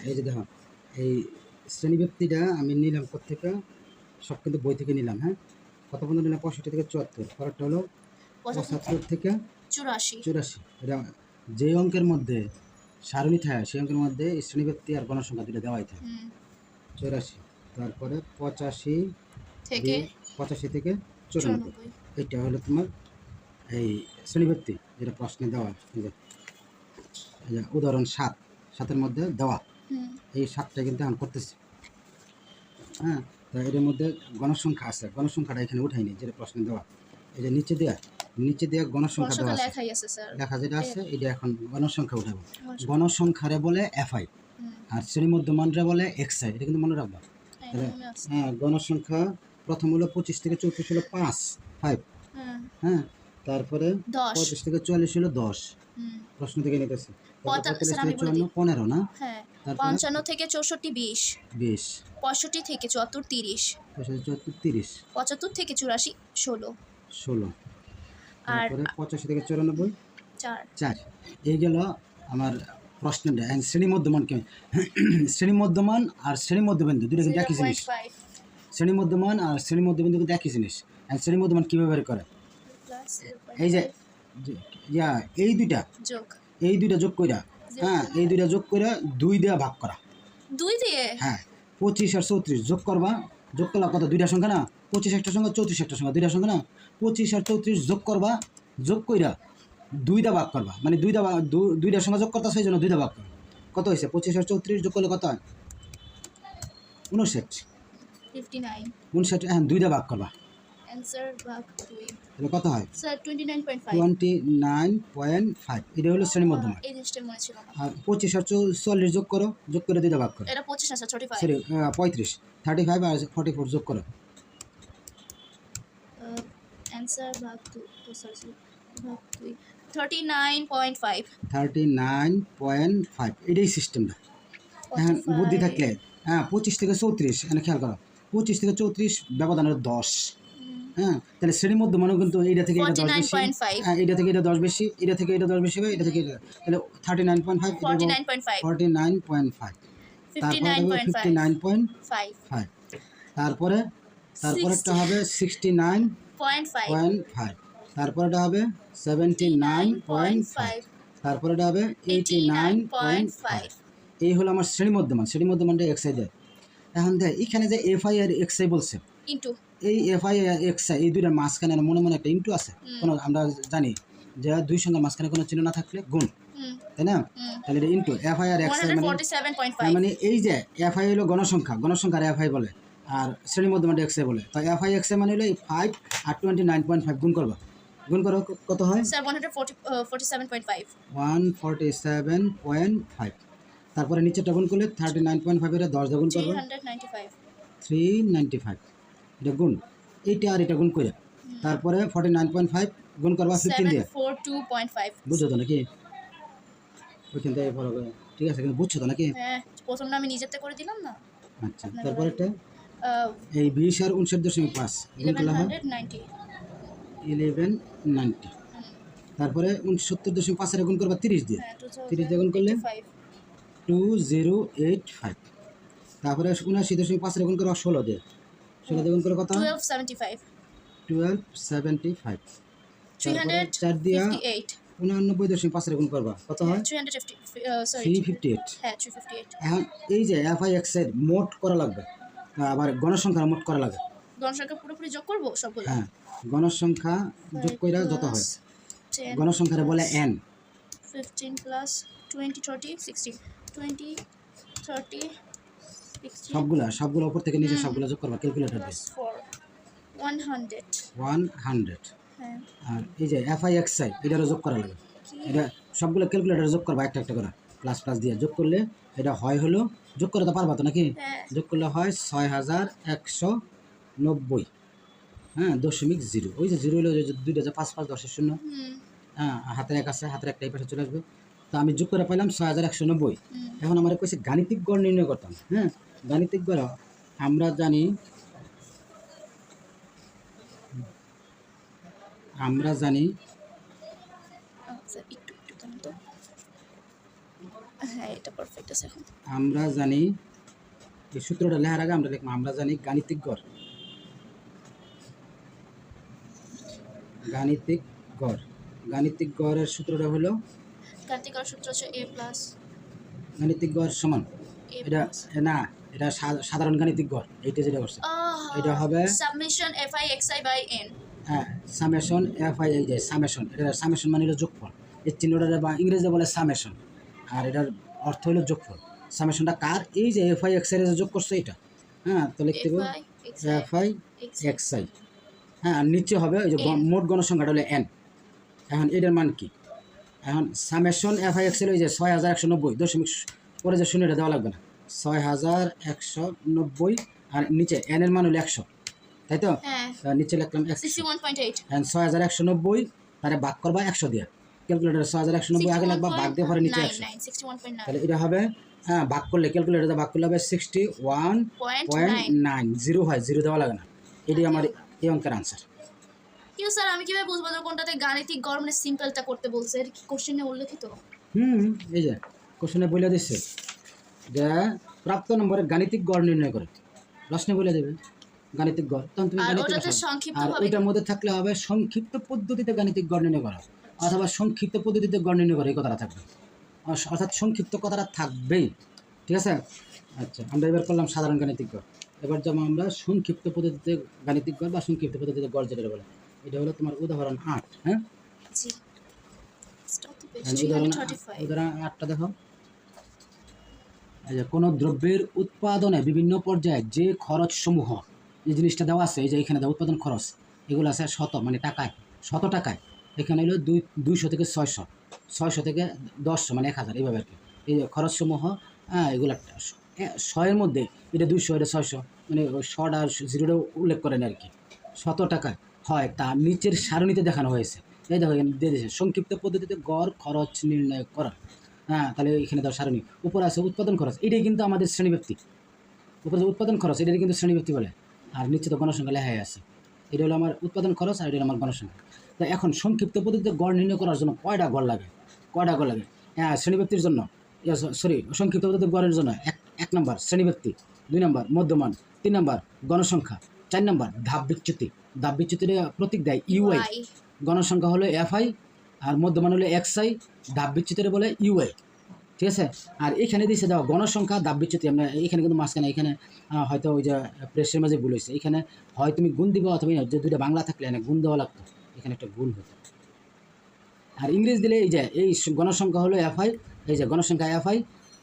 এই যে দেখো, এই শ্রেণীব্যক্তিটা আমি নিলাম কোত্থেকে, সব কিন্তু বই থেকে নিলাম। হ্যাঁ, কত পর্যন্ত নিলাম? 65 থেকে 74। পরেরটা হলো 75 থেকে 84। এটা যে অঙ্কের মধ্যে সারণী থাকে সেই অঙ্কের মধ্যে শ্রেণীব্যক্তি আর গণসংখ্যা দুটো দেওয়াই থাকে। 84, তারপরে 85 থেকে 94। এটা হলো তোমার এই শ্রেণীব্যক্তি, যেটা প্রশ্নে দেওয়া। এই যে উদাহরণ 7-7-এর মধ্যে দেওয়া, এই 7টা কিন্তু এখন করতেছি। হ্যাঁ, তা এর মধ্যে গণসংখ্যা আছে, গণসংখ্যাটা এখানে উঠাইনি, যেটা প্রশ্নে দেওয়া। এই যে নিচে দেওয়া গণসংখ্যা দেওয়া আছে, লেখা যেটা আছে এটা এখন গণসংখ্যা উঠাবো। গণসংখ্যারে বলে এফআই, আর শ্রেণী মধ্যমানরা বলে এক্সআই। এটা কিন্তু মনে রাখবা। হ্যাঁ, গণসংখ্যা প্রথম হলো 25 থেকে 34 হলো 5। হ্যাঁ, তারপরে 35 থেকে 44 হলো 10, প্রশ্ন থেকে নিতেছে। 45 থেকে 54 15 না? হ্যাঁ, 55 থেকে 64 20, 65 থেকে 74 30, 75 থেকে 84 16, তারপরে 85 থেকে 94 4। এই গেল আমার প্রশ্নটা। শ্রেণী মধ্যমানকে শ্রেণী মধ্যমান আর শ্রেণী মধ্যবিন্দু দুটো কিন্তু একই জিনিস। শ্রেণী মধ্যমান আর শ্রেণী মধ্যবিন্দু কিন্তু একই জিনিস। শ্রেণী মধ্যমান কীভাবে বের করে? এই যে এই দুইটা যোগ কইরা, হ্যাঁ, এই দুইটা যোগ কইরা 2 দিয়ে ভাগ করা। 2 দিয়ে? হ্যাঁ, 25 আর 34 যোগ করবা। যোগ করলে কত? দুইটা সংখ্যা না? 25 একটা সংখ্যা, 34 একটা সংখ্যা, দুইটা সংখ্যা না? 25 আর 34 যোগ করবা, যোগ কইরা 2 ভাগ করবা। মানে দুইটা সংখ্যা যোগ করতে সেই জন্য 2 ভাগ করবা। কত হয়েছে? 25 আর 34 যোগ করলে কত হয়? 59। 59, হ্যাঁ, 2 ভাগ করবা। অ্যানসার ভাগ 2, তাহলে কত হয়? স্যার 29.5। 29.5। এটা হলো শ্রেণী মধ্যমান। এই জিনিসটা মনে ছিল না। আর 25 আর 44 যোগ করো, যোগ করে 2 ভাগ করো। এটা 25 না স্যার, 35। সরি, 35। 35 আর 44 যোগ করো। অ্যানসার ভাগ 2, সরি ভাগ 2, 39.5। 39.5, এটাই সিস্টেমটা। হ্যাঁ, বুদ্ধি থাকলে। হ্যাঁ, 25 থেকে 34, এখানে খেয়াল করো, 25 থেকে 34 ব্যবধান হলো 10। হ্যাঁ, তাহলে শ্রেণীর মধ্যে মনে কিন্তু এইটা থেকে এটা 10 বেশি, হ্যাঁ, এটা থেকে এটা 10 বেশি, এটা থেকে এটা 10 বেশি হবে, এটা থেকে এটা, তাহলে 39.5, 49.5, তারপরে 59.5, তারপরেটা হবে 69.5, তারপরেটা হবে 79.5, তারপরেটা হবে 89.5। এই হলো আমার শ্রেণী মধ্যমান। শ্রেণী মধ্যমানটা এক্সআই দেয়। এখন দেখ এখানে যে এফআই আর এক্সআই বলছে, ইনটু এই এফআই আর এক্সআই এই দুইটার মাঝখানে মনে মনে একটা ইনটু আছে। কোনো আমরা জানি যে দুই সংখ্যার মাঝখানে কোনো চিহ্ন না থাকলে গুণ, তাই না? তাহলে এটা ইনটু এফআই আর এক্সআই মানে এই যে এফআই হলো গণসংখ্যা, গণসংখ্যার এফআই বলে, আর শ্রেণী মধ্যমানটা এক্সআই বলে। তো এফআই এক্সআই মানে হলো এই 5 আর 29.5 গুণ করবা। গুণ করো, কত হয়? স্যার 147.5। 147.5। তারপরে নিচেটা গুণ করলে 39.5 এর 10 দিয়ে গুণ করবে, 395। এটা গুণ, এইটা আর এটা গুণ করে তারপরে 49.5 গুণ করবা 15 দিয়ে, 742.5। বুঝছো তো নাকি? ওইখান থেকে ফলো করে, ঠিক আছে, কিন্তু বুঝছো তো নাকি? হ্যাঁ, প্রথমটা আমি নিজেরটা করে দিলাম না। আচ্ছা, তারপরে এটা এই 20 আর 59.5 গুণ করলে হয় 1190। তারপরে 69.5 এর গুণ করবা 30 দিয়ে, 30 দিয়ে গুণ করলে 2085। তারপরে 79.5 এর গুণ করবা 16 দিয়ে, 16 দিয়ে গুণ করে কত? 1275। 1275। তারপরে 4 দিয়া 89.5 এর গুণ করবা, কত হয়? 358। হ্যাঁ, 358। এখন এই যে এফআই এক্স এর মোট করা লাগবে, আবার গণসংখ্যার মোট করা লাগে। গণসংখ্যা পুরোপুরি যোগ করব সবগুলো? হ্যাঁ, গণসংখ্যা যোগ কইরা যত হয়, গণসংখ্যারে বলে এন। 15 প্লাস 20 30 60, 20 30 60, সবগুলো উপর থেকে নিচে সবগুলো যোগ করবা ক্যালকুলেটর দিয়ে। 100। হ্যাঁ, আর এই যে এফআই এক্সআই এটারও যোগ করা লাগে। এটা সবগুলো ক্যালকুলেটরে যোগ করবা একটা একটা করে, প্লাস প্লাস দিয়ে যোগ করলে এটা হয় হলো, যোগ করে তো পারবা তো নাকি? যোগ করলে হয় 6190। হ্যাঁ, 0.0। ওই যে 0 হলো দুইটা যে 5 5 10 0। হ্যাঁ, হাতের এক আছে, হাতের একটা এই পাশে চলে আসবে। তো আমি যোগ করে পাইলাম 6190। এখন আমার কইছে গাণিতিক গড় নির্ণয় করতাম। হ্যাঁ, গাণিতিক গড় আমরা জানি আচ্ছা একটু তো হ্যাঁ এটা পারফেক্ট আছে এখন। আমরা জানি এই সূত্রটা লেখার আগে আমরা লিখবো আমরা জানি গাণিতিক গড়। গাণিতিক গড়, গাণিতিক গড়ের সূত্রটা হলো গাণিতিক গড় সূত্র হচ্ছে a প্লাস গাণিতিক গড় সমান a এটা প্লাস না এটা সাধারণ গাণিতিক গড় এইটা যেটা করছে এটা হবে summation fi xi by n। হ্যাঁ সামেশন এফ আই এই যে সামেশন, এটা সামেশন মানে হলো যোগফল, এই চিহ্নটা বা ইংরেজিতে বলে সামেশন, আর এটার অর্থ হলো যোগফল। সামেশনটা কার? এই যে এফ আই এক্স আই যোগ করছে এটা, হ্যাঁ তো লিখতে হবে এফ আই এক্স আই। হ্যাঁ আর নিচে হবে ওই যে মোট গণসংখ্যাটা হলো এন। এখন এটার মান কি? এখন summation F I X L ওই যে 6190 দশমিক পরে যে শূন্যটা দেওয়া লাগবে না, 6190 আর নিচে এন এর মান হলো 100, তাই তো? নিচে লিখলাম 61.8 এখন 6190 তারে ভাগ করবা 100 দিয়ে, ক্যালকুলেটরে 6190 আগে লাগবা, ভাগ দিয়ে পরে নিচে 100, 61.9 তাহলে এটা হবে হ্যাঁ ভাগ করলে ক্যালকুলেটরে ভাগ করলে হবে 61.9, জিরো হয়, জিরো দেওয়া লাগে না। এটাই আমার এই অঙ্কের আনসার। কিন্তু স্যার আমি কিভাবে বুঝবো যে কোনটাতে গাণিতিক গড় মানে সিম্পলটা করতে বলছে? এর কি কোশ্চেনে উল্লেখিত? এই যে কোশ্চেনে বলে দিচ্ছে যে প্রাপ্ত নম্বরের গাণিতিক গড় নির্ণয় করে, প্রশ্নে বলে দেবে গাণিতিক গড়, তখন তুমি আর গাণিতিক ওটাতে সংক্ষিপ্ত আর হবে ওইটার মধ্যে থাকলে হবে সংক্ষিপ্ত পদ্ধতিতে গাণিতিক গড় নির্ণয় করা অথবা সংক্ষিপ্ত পদ্ধতিতে গড় নির্ণয় করা, এই কথাটা থাকবে, অর্থাৎ সংক্ষিপ্ত কথাটা থাকবেই, ঠিক আছে? আচ্ছা আমরা এবার করলাম সাধারণ গাণিতিক গড়, এবার যেমন আমরা সংক্ষিপ্ত পদ্ধতিতে গাণিতিক গড় বা সংক্ষিপ্ত পদ্ধতিতে গড় যেটা বলে, এটা হলো তোমার উদাহরণ 8। হ্যাঁ জি স্টপ দ্য পেজ উদাহরণ 335। উদাহরণ 8টা দেখো, এই যে কোনো দ্রব্যের উৎপাদনে বিভিন্ন পর্যায়ে যে খরচ সমূহ, এই জিনিসটা দেওয়া আছে, এই যে এখানে দেওয়া উৎপাদন খরচ, এগুলো আছে শত মানে টাকায়, শত টাকায়, এখানে হলো 200 থেকে 600, 600 থেকে 1000 মানে 1000, এইভাবে আর কি এই যে খরচ সমূহ। হ্যাঁ এগুলো 100-এর মধ্যে এটা 200 এটা 600, মানে 100 আর 0টা উল্লেখ করেন আর কি, শত টাকায় হয় তা নিচের সারণীতে দেখানো হয়েছে। এই দেখো এখানে দিয়ে দিয়েছে সংক্ষিপ্ত পদ্ধতিতে গড় খরচ নির্ণয় করা। হ্যাঁ তাহলে এখানে দাও সারণী, উপরে আছে উৎপাদন খরচ, এটাই কিন্তু আমাদের শ্রেণীব্যক্তি, উপরে উৎপাদন খরচ এটাই কিন্তু শ্রেণীব্যক্তি বলে, আর নিচে তো গণসংখ্যা লেখাই আছে, এটা হলো আমার উৎপাদন খরচ আর এটা হলো আমার গণসংখ্যা। তো এখন সংক্ষিপ্ত পদ্ধতিতে গড় নির্ণয় করার জন্য কয়টা গড় লাগে? কয়টা গড় লাগে? হ্যাঁ শ্রেণীব্যক্তির জন্য, সরি সংক্ষিপ্ত পদ্ধতিতে গড়ের জন্য 1 নম্বর শ্রেণীব্যক্তি, 2 নম্বর মধ্যমান, 3 নম্বর গণসংখ্যা, 4 নম্বর ধাপ বিচ্যুতি, ধাপ বিচ্যুতির প্রতীক দেয় ইউআই, গণসংখ্যা হলো এফআই আর মধ্যমান হলো এক্সআই, ধাপ বিচ্যুতির বলে ইউআই, ঠিক আছে? আর এখানে দিয়েছে দাও গণসংখ্যা ধাপ বিচ্যুতি, আমরা এখানে কিন্তু মাঝখানে এখানে হয়তো ওই যে প্রেসের মাঝে ভুল হয়েছে, এখানে হয় তুমি গুণ দিবা অথবা যে দুইটা বাংলা থাকলে এখানে গুণ দেওয়া লাগতো, এখানে একটা গুণ হতো। আর ইংরেজি দিলে এই যে এই গণসংখ্যা হলো এফআই, এই যে গণসংখ্যা এফআই,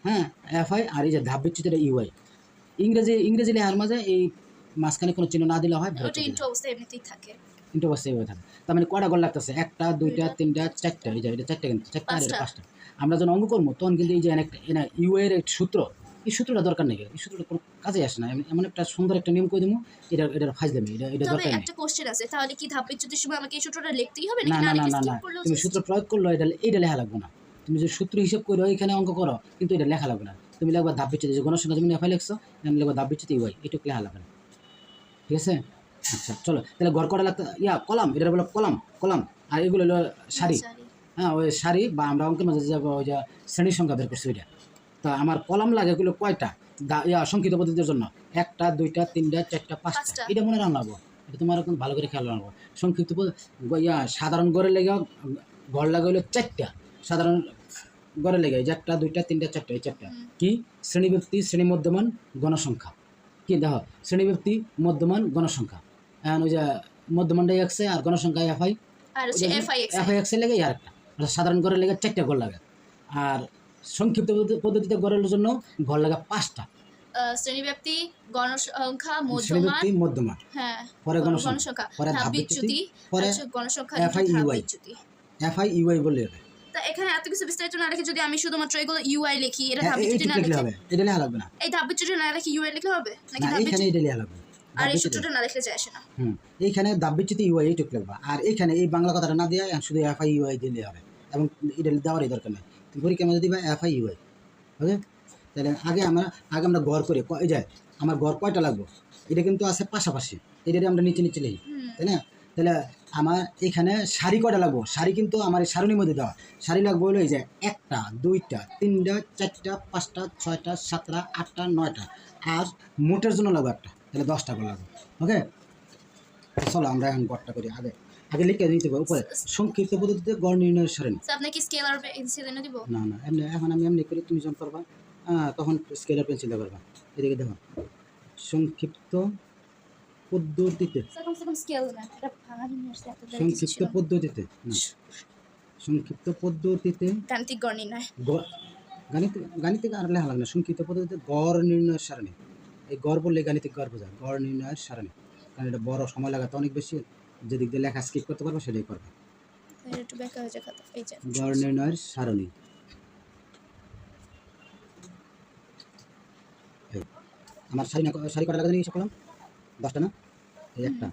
হ্যাঁ এফআই, আর এই যে ধাপ বিচ্যুতিটা ইউআই। ইংরেজি লেখার মাঝে এই মাঝখানে কোনো চিহ্ন না দিলে হয়, ওটা ইনটু অবস্থায় এমনিতেই থাকে, ইনটু অবস্থায় এইভাবে থাকে। তার মানে কয়টা গড় লাগতেছে? 1টা 2টা 3টা 4টা, এই যে এটা 4টা, কিন্তু 4টা আর এটা 5টা। আমরা যখন অঙ্ক করবো তখন কিন্তু এই যে ইউ এর একটা সূত্র, এই সূত্রটা দরকার নেই, এই সূত্রটা কোনো কাজে আসে না, এমন একটা সুন্দর একটা নিয়ম করে দেবো, এটার ফাইজলামি, এটা তবে দরকার নেই। একটা কোশ্চেন আছে, তাহলে কি ধাপ বিচ্যুতির সময় আমাকে এই সূত্রটা লিখতেই হবে না নাকি না না না না, তুমি সূত্র প্রয়োগ করলো এটা লেখা লাগবে না, তুমি যে সূত্র হিসেব করো এখানে অঙ্ক করো কিন্তু এটা লেখা লাগবে না, তুমি লিখবা ধাপ বিচ্যুতি, যে গণসংখ্যা তুমি এফআই লিখছো এখানে লিখবা ধাপ বিচ্যুতি ইউআই, এটুকু লেখা লাগবে না, ঠিক আছে? আচ্ছা চলো তাহলে গড় করা লাগতো কলাম, এটা বলো কলাম, আর এগুলো হলো সারি। হ্যাঁ ওই সারি বা আমরা অঙ্কের মাঝে যাবো ওই যে শ্রেণীর সংখ্যা বের করছি ওইটা, তো আমার কলাম লাগে এগুলো কয়টা সংক্ষিপ্ত পদ্ধতির জন্য? 1টা 2টা 3টা 4টা 5টা, এটা মনে রাখবো, এটা তোমার এখন ভালো করে খেয়াল রাখবো। সংক্ষিপ্ত সাধারণ গড়ের লেগে গড় লাগে হলো 4টা, সাধারণ গড়ের লেগে 1টা 2টা 3টা 4টা, এই 4টা কি? শ্রেণীব্যক্তি, শ্রেণী মধ্যমান, গণসংখ্যা, কি দেখো শ্রেণীব্যক্তি মধ্যমান গণসংখ্যা, এখন ওই যে মধ্যমানটাই এক্সে আর গণসংখ্যা এফআই, আর হচ্ছে এফআই এক্সে লেগে আরেকটা, সাধারণ গড়ের লেগে 4টা গড় লাগে, আর সংক্ষিপ্ত পদ্ধতিতে গড়ের জন্য গড় লাগে 5টা, শ্রেণীব্যক্তি, গণসংখ্যা, শ্রেণীব্যক্তি মধ্যমান, হ্যাঁ পরে গণসংখ্যা, পরে ধাপ বিচ্যুতি, পরে গণসংখ্যা, এফআই ইউআই, এফআই ইউআই বললে হবে। তা এখানে এত কিছু বিস্তারিত না রেখে যদি আমি শুধুমাত্র এগুলো ইউআই লিখি, এটা ধাপ এইটুকু বিচ্যুতি না লিখলে লিখে হবে, এটা লেখা লাগবে না, এই ধাপ বিচ্যুতি না লিখে ইউআই লিখলে হবে নাকি? না ধাপ এইখানে বিচ্যুতি এটা লেখা লাগবে, আর এই সূত্রটা না লিখলে যায় আসে না। এইখানে ধাপ বিচ্যুতি ইউআই এইটুকু লিখবা, আর এইখানে এই বাংলা কথাটা না দিয়ে শুধু এফআই ইউআই দিলে হবে, এবং এটা দেওয়ারই দরকার নেই, তুমি পরীক্ষার মধ্যে দিবা এফআই ইউআই, ওকে? তাহলে আগে আমরা গড় করে এই যে আমার গড় কয়টা লাগবে, এটা কিন্তু আছে পাশাপাশি, এটা আমরা নিচে লিখি, তাই না? তাহলে আমার এখানে সারি কয়টা লাগবো? সারি কিন্তু আমার এই সারণীর মধ্যে দেওয়া। সারি লাগবো হলো এই যে 1টা 2টা 3টা 4টা 5টা 6টা 7টা 8টা 9টা, আর মোটের জন্য লাগবে একটা, তাহলে 10টা করে লাগবে। ওকে, চলো আমরা এখন গড়টা করি। আগে আগে লিখে দিতে হবে উপরে সংক্ষিপ্ত পদ্ধতিতে গড় নির্ণয়ের সারণী। আপনি কি স্কেল আর পেন্সিল এনে দিব? না না, এমনি এখন আমি এমনি করি, তুমি যখন করবা তখন স্কেলার পেন্সিল করবা। এদিকে দেখো, সংক্ষিপ্ত পদ্ধতিতে, স্কেল না, এটা ভাঙা জিনিস আছে, সংক্ষিপ্ত পদ্ধতিতে না, সংক্ষিপ্ত পদ্ধতিতে গাণিতিক গড় নির্ণয়। গাণিতিক আর লেখা লাগে না, সংক্ষিপ্ত পদ্ধতিতে গড় নির্ণয়ের সারণী। এই গড় বললে গাণিতিক গড় বোঝায়, গড় নির্ণয়ের সারণী। কারণ এটা বড়, সময় লাগাতে অনেক বেশি, যেদিক দিয়ে লেখা স্কিপ করতে পারবো সেটাই করবে। একটু ব্যাখ্যা হয়ে যায় খাতা, এই যে গড় নির্ণয়ের সারণী। আমার সারি কটা লাগা নিয়ে করলাম? 10টা না? এই একটা।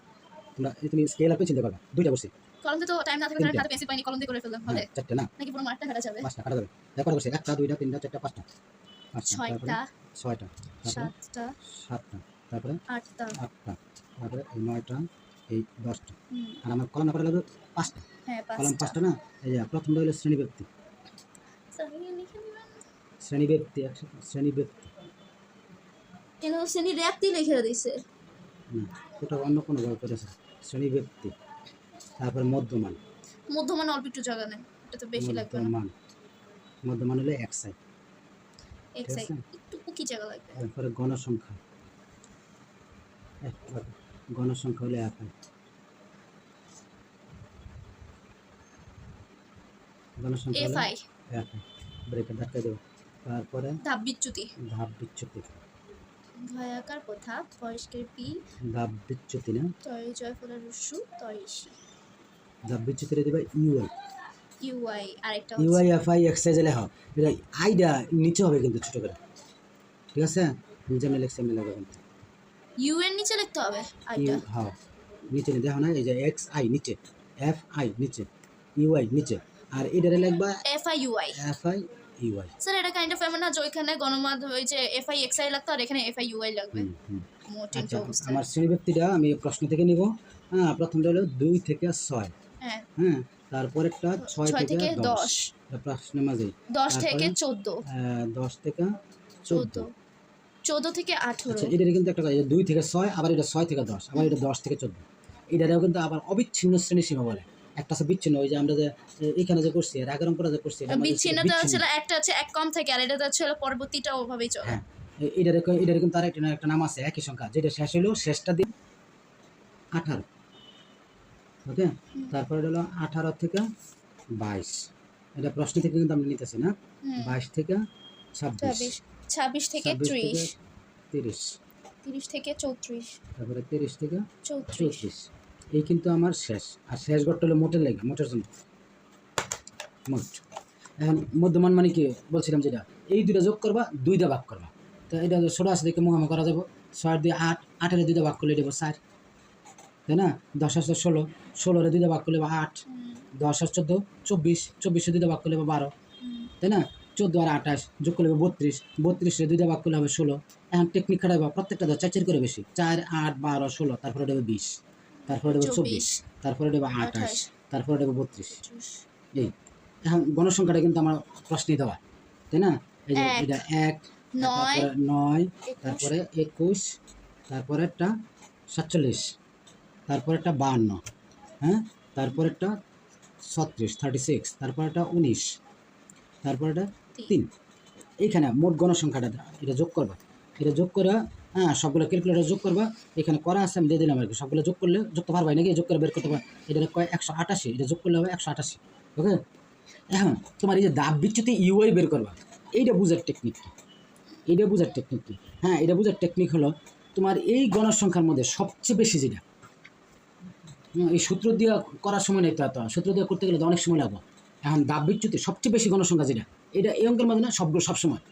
তুমি স্কেল আর পেন্সিল করবা, 2টা বসে। কলম দিয়ে তো টাইম না থাকলে খাতা পেন্সিল পাইনি, কলম দিয়ে করে ফেললাম হবে। 4টা না? নাকি পুরো মাঠটা কাটা যাবে? 5টা কাটা যাবে। দেখো বসে 1টা 2টা 3টা 4টা 5টা 6টা 6টা, 7টা 7টা, তারপরে 8টা 8টা, তারপরে এই 9টা, এই 10টা। আর আমার কলম না করা লাগবে 5টা। হ্যাঁ কলম 5টা। 5টা না? এই যে প্রথমটা হলো শ্রেণী ব্যক্তি। স্যার লিখে দিবেন শ্রেণী ব্যক্তি, একসাথে শ্রেণী ব্যক্তি কেন? শ্রেণী র্যাপটি লিখে দিছে না, ওটা অন্য কোনো ভাবে করেছে। শ্রেণী ব্যক্তি, তারপরে মধ্যমান। মধ্যমান অল্প একটু জায়গা নেই, এটা তো বেশি লাগবে না। মধ্যমান হলো এক সাইড, এক ঠিক সাইড আছে? একটু কি জায়গা লাগবে? তারপরে গণসংখ্যা, গণসংখ্যা হলো একাই। গণসংখ্যা হলো এফআই একাই, ব্রেকেট ধাক্কা দেবো। তারপরে ধাপ বিচ্যুতি, ধাপ বিচ্যুতি, ঘয়াকার কথা বয়স্কের পি ধাপ বিচ্যুতি না, তয় জয় ফলার রস্যু তয়সি ধাপ বিচ্যুতিটা দিবা ইউআই। ইউআই আরেকটা ইউআই এফআই এক্সাইজে লেখা, এটা আইডা নিচে হবে কিন্তু ছোট করে, ঠিক আছে? যেমনি লেখছে এমনি লাগবে কিন্তু। ইউ এর নিচে লিখতে হবে আইটা। হ্যাঁ, নিচে দেখো না, এই যে এক্স আই নিচে, এফ আই নিচে, ইউআই নিচে, আর এটারে লিখবা F I U I. F I U I. Sir এটা কাইন্ড অফ এমন না যে ওইখানে গণমাধ ওই যে এফআই এক্সআই লাগতো আর এখানে এফআই ইউআই লাগবে। মোটিভ আচ্ছা, অবস্থা। আমার শ্রেণী ব্যক্তিটা আমি প্রশ্ন থেকে নিব। হ্যাঁ, প্রথমটা হলো 2 থেকে 6। হ্যাঁ, হ্যাঁ, তারপরেরটা 6 থেকে 10। 10, প্রশ্নের মাঝে 10 থেকে 14, 10 থেকে 14। 14 থেকে আচ্ছা, 18। এটা কিন্তু একটা কথা, 2 থেকে 6, আবার এটা 6 থেকে 10, আবার এটা 10 থেকে 14। এটারেও কিন্তু আবার অবিচ্ছিন্ন শ্রেণী সীমা বলে। একটা আছে বিচ্ছিন্ন, ওই যে আমরা যে এখানে যে করছি, এর আগের অঙ্কটা যে করছি, এটা আমাদের বিচ্ছিন্নতা ছিল একটা আছে এক কম থেকে, আর এটা ছিল পরবর্তীটা ওভাবেই চলে। হ্যাঁ, এটারে কিন্তু আর একটা নাম আছে, একই সংখ্যা, যেটা শেষ হলো শেষটা দিয়ে 18। ওকে, তারপরে হলো 18 থেকে 22। এটা প্রশ্ন থেকে কিন্তু আমরা নিতেছি না। 22 থেকে 26, 26 থেকে 30, 30, 30 থেকে 34, তারপরে 30 থেকে 34। 34। এই কিন্তু আমার শেষ। আর শেষ ঘরটা হলো মোটের লেগে, মোটের জন্য মোট। এখন মধ্যমান মানে কি বলছিলাম, যেটা এই দুটো যোগ করবা, 2টা ভাগ করবা। তো এটা ছোটো আছে দেখে মোহামা করা যাবো। 6 দিয়ে 8, 8-এর 2টা ভাগ করলে দেবো 4, তাই না? 10 আসলে 16, 16-এর 2টা ভাগ করলে 8, 10 আর 14, 24, 24-এর 2টা ভাগ করলে 12, তাই না? 14 আর 28 যোগ করলে 32, 32-এর 2টা ভাগ করলে হবে 16। এখন টেকনিক খাটাইবা, প্রত্যেকটা 4 করে বেশি, 4, 8, 12, 16, তারপরে দেবে 20, তারপরে দেবে 24, তারপরে দেবে 28, তারপরে দেবে 32। এই এখন গণসংখ্যাটা কিন্তু আমার প্রশ্নে দেওয়া, তাই না? এই যে এটা 1, তারপরে 9, তারপরে 21, তারপরে একটা 47, তারপরে একটা 52, হ্যাঁ, তারপরে একটা 36, তারপরে একটা 19, তারপরে একটা 3। এইখানে মোট গণসংখ্যাটা এটা যোগ করবা, এটা যোগ করে, হ্যাঁ, সবগুলো ক্যালকুলেটর যোগ করবা। এখানে করা আছে, আমি দিয়ে দিলাম আর কি। সবগুলো যোগ করলে যোগ তো পারবাই নাকি, যোগ করে বের করতে পারবা। এটা কয় 188, এটা যোগ করলে হবে 188। ওকে, এখন তোমার এই যে দাব বিচ্যুতি ইউআই বের করবা, এইটা বুঝার টেকনিক কি? এইটা বুঝার টেকনিক কি? হ্যাঁ, এটা বুঝার টেকনিক হলো তোমার এই গণসংখ্যার মধ্যে সবচেয়ে বেশি যেটা, এই সূত্র দিয়ে করার সময় নেই, তো এত সূত্র দিয়ে করতে গেলে তো অনেক সময় লাগবে। এখন দাব বিচ্যুতি সবচেয়ে বেশি গণসংখ্যা যেটা, এটা এই অঙ্কের মধ্যে না, সবগুলো সবসময়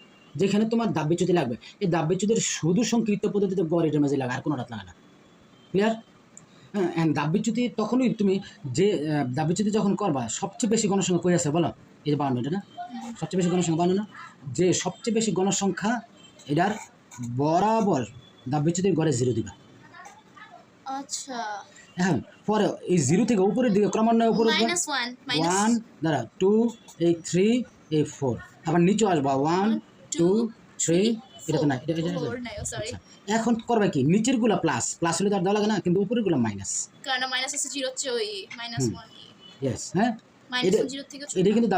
যেখানে তোমার দাব বিচ্যুতি লাগবে, এই দাব বিচ্যুতির শুধু সংক্ষিপ্ত পদ্ধতিতে গড় এটার মাঝে লাগে, আর কোনো রাত লাগে না। ক্লিয়ার? হ্যাঁ, দাব বিচ্যুতি তখনই তুমি যে দাব বিচ্যুতি যখন করবা, সবচেয়ে বেশি গণসংখ্যা কই আছে বলো? এই যে 52, এটা না? সবচেয়ে বেশি গণসংখ্যা 52 না? যে সবচেয়ে বেশি গণসংখ্যা, এটার বরাবর দাব বিচ্যুতির গড়ে 0 দিবা। আচ্ছা, এখন পরে এই 0 থেকে উপরের দিকে ক্রমান্বয়ে উপরে -1 1 দাঁড়া 2 এই 3 এই 4 আবার নিচে আসবা 1 2 3 এটা তো না এটা 4 নাই সরি এখন করবে কি নিচের গুলা প্লাস প্লাস হলে তো আর দেওয়া লাগে না কিন্তু উপরের গুলা মাইনাস কারণ মাইনাস আছে 0 হচ্ছে ওই -1 ইয়েস হ্যাঁ -0 থেকে এটা কিন্তু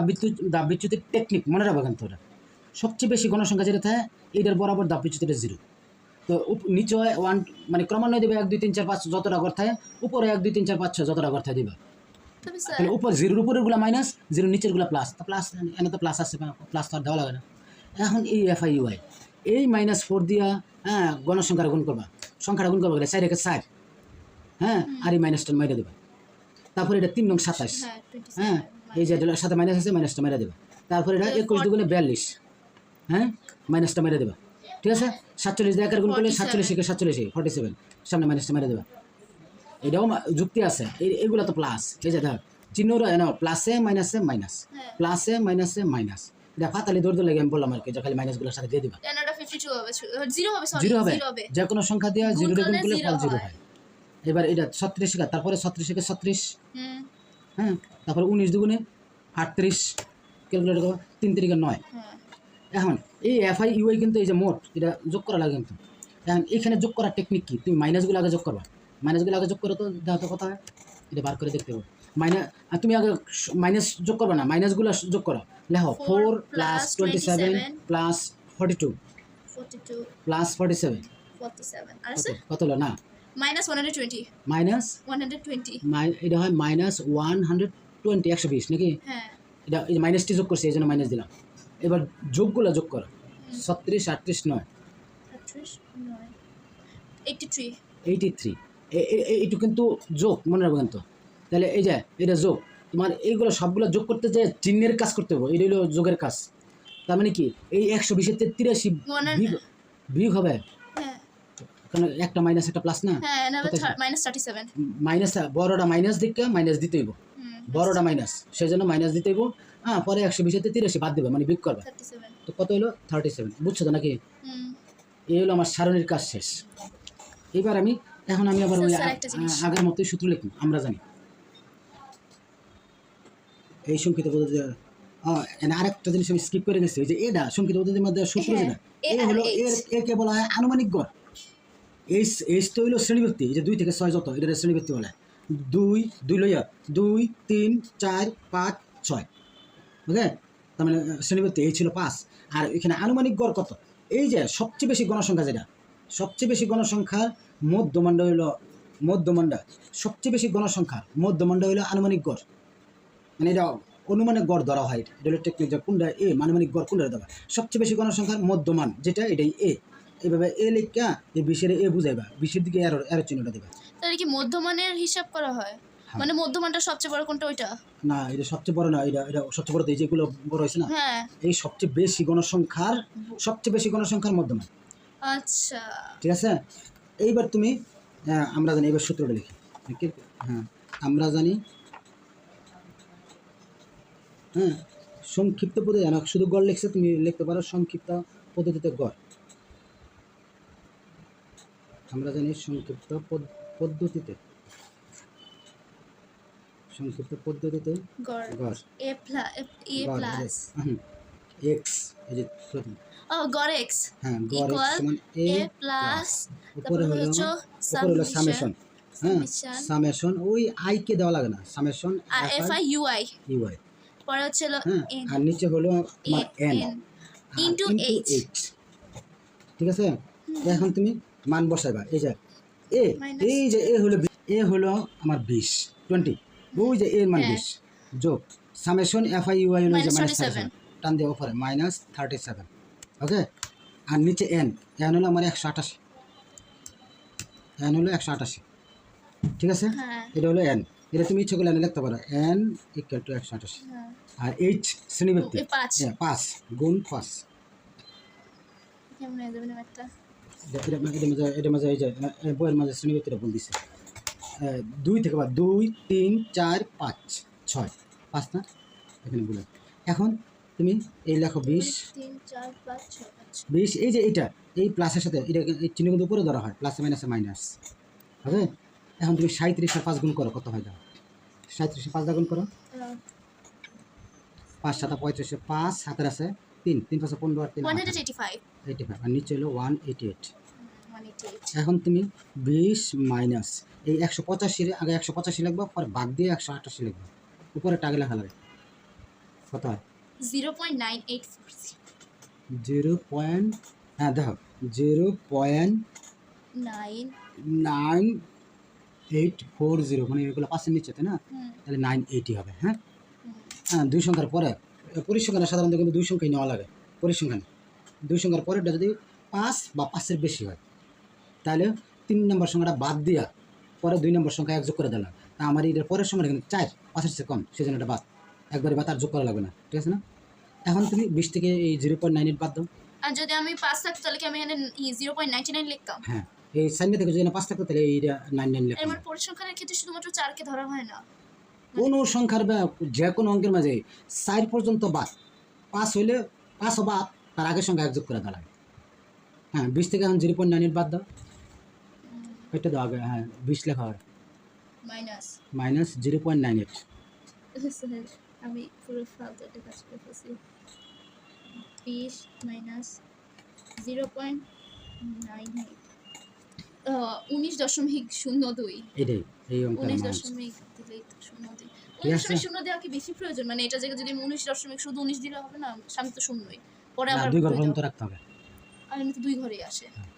দাববিচ্যুতির টেকনিক মনে রাখবা কিন্তু ওটা সবচেয়ে বেশি গণসংখ্যা যেটা থাকে এটার বরাবর দাববিচ্যুতিটা 0 তো নিচে 1 মানে ক্রমান্বয়ে দেবে 1 2 3 4 5 যতটা ঘর থাকে উপরে 1 2 3 4 5 6 যতটা ঘর থাকে দিবা তবে স্যার তাহলে উপর 0 উপরের গুলা মাইনাস 0 নিচের গুলা প্লাস তো প্লাস এনে তো প্লাস আসছে প্লাস তো আর দেওয়া লাগে না এখন এই FIUI এই -4 দিয়া হ্যাঁ গণসংখ্যার গুণ করবা সংখ্যাটা গুণ করবা 4 একে 4 হ্যাঁ আর এই মাইনাসটা মেরে দেবা তারপরে এটা 3 নং 27 হ্যাঁ 27 হ্যাঁ এই যে এটার সাথে মাইনাস আছে মাইনাসটা মেরে দেবা তারপরে এটা 21 দুগুণে 42 হ্যাঁ মাইনাসটা মেরে দেবা ঠিক আছে 47 দিয়ে একের গুণ করলে 47 কে 47 47 সামনে মাইনাসটা মেরে দেবা এটাও যুক্তি আছে এইগুলো তো প্লাস এই যে ধর চিহ্নরা না প্লাসে মাইনাসে মাইনাস প্লাসে মাইনাসে মাইনাস এটা ফাতালি দৌড় লাগে আমি বললাম আর কি যে খালি মাইনাসগুলোর সাথে দিয়ে দিবা এটা 52 হবে 0 হবে সরি 0 হবে 0 হবে যে কোনো সংখ্যা দিয়ে 0 রে গুণ করলে ফল 0 হয়। হয় এবার এটা 36 কা তারপরে 36 কে 36 হ্যাঁ তারপরে 19 দুগুণে 38 ক্যালকুলেট করো 3 3 9 হ্যাঁ এখন এই FIUI কিন্তু এই যে মোট এটা যোগ করা লাগে কিন্তু এখন এখানে যোগ করার টেকনিক কি তুমি মাইনাসগুলো আগে যোগ করবা মাইনাসগুলো আগে যোগ করো তো দেখা তো কথা হয় এটা বার করে দেখতে হবে মাইনাস তুমি আগে মাইনাস যোগ করবা না মাইনাসগুলো যোগ করো লেখো 4 প্লাস 27 প্লাস 42 42 প্লাস 47 47 আর স্যার কত হলো না -120 মাইনাস 120 এটা হয় -120 120 নাকি হ্যাঁ এটা এই মাইনাসটি যোগ করছে এই জন্য মাইনাস দিলাম এবার যোগগুলো যোগ করো 36 38 9 38 9 83 83 এইটু কিন্তু যোগ মনে রাখবেন তো তাহলে এই যে এটা যোগ তোমার এইগুলো সবগুলো যোগ করতে যে চিহ্নের কাজ করতে হবে এটা হলো যোগের কাজ তার মানে কি এই 120 তে 83 বিয়োগ হবে হ্যাঁ কারণ একটা মাইনাস একটা প্লাস না হ্যাঁ না -37 মাইনাস বড়টা মাইনাস দিকে মাইনাস দিতে হইব বড়টা মাইনাস সেই জন্য মাইনাস দিতে হইব হ্যাঁ পরে 120 তে 83 বাদ দেবে মানে বিয়োগ করবে 37 তো কত হলো 37 বুঝছো তো নাকি এই হলো আমার সারণীর কাজ শেষ এবার এখন আমি আবার ওই আগের মতোই সূত্র লিখি আমরা জানি এই সংক্ষিপ্ত পদ্ধতি আরেকটা জিনিস আমি স্কিপ করে গেছি যে এটা সংক্ষিপ্ত পদ্ধতির মধ্যে সূত্র যেটা এ হলো একে বলা হয় আনুমানিক গড় এই তো হইলো শ্রেণীবৃত্তি এই যে 2 থেকে 6 যত এটা শ্রেণীবৃত্তি বলে 2 লইয়া 2 3 4 5 6 ওকে তার মানে শ্রেণীবৃত্তি এই ছিল 5 আর এখানে আনুমানিক গড় কত এই যে সবচেয়ে বেশি গণসংখ্যা যেটা সবচেয়ে বেশি গণসংখ্যার মধ্যমণ্ড হইল মধ্যমণ্ডা সবচেয়ে বেশি গণসংখ্যার মধ্যমণ্ড হইল আনুমানিক গড় মানে এটা অনুমানিক গড় ধরা হয় এটা হলো টেকনিক যে কোনটা এ আনুমানিক গড় কোনটা দেওয়া সবচেয়ে বেশি গণসংখ্যার মধ্যমান যেটা এটাই এ এইভাবে এ লেখা এই বিশের এ বুঝাইবা বিশের দিকে এরো চিহ্নটা দেবা তাহলে কি মধ্যমানের হিসাব করা হয় মানে মধ্যমানটা সবচেয়ে বড় কোনটা ওইটা না এটা সবচেয়ে বড় না এটা সবচেয়ে বড় তো এই যেগুলো বড় হয়েছে না হ্যাঁ এই সবচেয়ে বেশি গণসংখ্যার মধ্যমান আচ্ছা ঠিক আছে এইবার তুমি আমরা জানি এবার সূত্রটা লিখি হ্যাঁ আমরা জানি হ্যাঁ সংক্ষিপ্ত পদ্ধতি জানো শুধু গড় লিখছে তুমি লিখতে পারো সংক্ষিপ্ত পদ্ধতিতে গড় আমরা জানি সংক্ষিপ্ত পদ্ধতিতে গড় এ প্লাস এক্স এই যে প্রথম গড় এক্স হ্যাঁ গড় এক্স সমান এ প্লাস উপরে হলো সামেশন হ্যাঁ সামেশন ওই আই কে দেওয়া লাগে না সামেশন FIUI ইউআই পরে হচ্ছে হ্যাঁ আর নিচে হলো তোমার এন ইনটু এইচ ঠিক আছে এখন তুমি মান বসাইবা এই যে এ হলো আমার 20 20 ওই যে এর মান 20 যোগ সামেশন FIUI হলো যে -37 টান দিয়ে উপরে -37 ওকে আর নিচে এন হলো আমার 188 এন হলো 188 ঠিক আছে এটা হলো এন এটা তুমি ইচ্ছে করলে এনে লিখতে পারো এন ইকুয়াল টু 188 আর এইচ শ্রেণীবৃত্তি 5 গুণ 5 কেমন যাবে না একটা এটা মাঝে এই যে বইয়ের মাঝে শ্রেণীবৃত্তিটা বল দিছে 2 থেকে 2 3 4 5 6 5 না এখানে বলে এখন তুমি এই লেখো 20 3 4 5 6 20 এই যে এটা এই প্লাসের সাথে এটা এই চিহ্ন কিন্তু উপরে ধরা হয় প্লাস মাইনাসে মাইনাস ওকে এখন তুমি 37 আর 5 গুণ করো, কত হয় দাও? 37 5 গুণ করো, 5 7 35, 5 7 আছে 3 3 5 15 আর 3 185 85 আর নিচে হলো 188। 188 এখন তুমি 20 মাইনাস এই 185 এর আগে 185 লিখবা, পরে ভাগ দিয়ে 188 লিখবা, উপরে টাগে লেখা লাগে, কত হয়? 0.9840 0. হ্যাঁ দেখো 0.9840, মানে এগুলো 5 এর নিচে, তাই না? তাহলে 980 হবে। হ্যাঁ হ্যাঁ, দুই সংখ্যার পরে পরিসংখ্যানে সাধারণত কিন্তু দুই সংখ্যাই নেওয়া লাগে। পরিসংখ্যানে দুই সংখ্যার পরেরটা যদি 5 বা 5-এর বেশি হয়, তাহলে 3 নম্বর সংখ্যাটা বাদ দিয়া পরে 2 নম্বর সংখ্যা এক যোগ করে দিলাম। তা আমার এটার পরের সংখ্যাটা কিন্তু 4 5-এর চেয়ে কম, সেই জন্য এটা বাদ, একবারে বাদ, আর যোগ করা লাগবে না, ঠিক আছে না? এখন তুমি 20 থেকে এই 0.98 বাদ দাও। আর যদি আমি 5 থাকতো তাহলে কি আমি এখানে 0.99 লিখতাম? হ্যাঁ, এই সাইনে থেকে যদি 5 থাকতো তাহলে এইটা 99 লিখতাম। এর পরিসংখ্যানের ক্ষেত্রে শুধুমাত্র 4 কে ধরা হয় না? কোনো সংখ্যার বা যে কোনো অঙ্কের মাঝে 4 পর্যন্ত বাদ, 5 হইলে 5ও বাদ, তার আগের সংখ্যা এক যোগ করে দেওয়া লাগে। হ্যাঁ 20 থেকে এখন 0.98 বাদ দাও, এটা দাও আগে। হ্যাঁ 20 লেখা হয় মাইনাস 0.98। আমি পুরো ফালতু একটা কাজ করে ফেলছি। 20 মাইনাস 0.98 19.02। এটাই এই অঙ্কের মান। 19.02 19.0 দেওয়া কি বেশি প্রয়োজন? মানে এটা জায়গায় যদি আমি 19 19 দিলে হবে না? সামনে তো শূন্যই, পরে আবার 2 ঘর পর্যন্ত রাখতে হবে। আর এমনি তো 2 ঘরেই আসে। হ্যাঁ।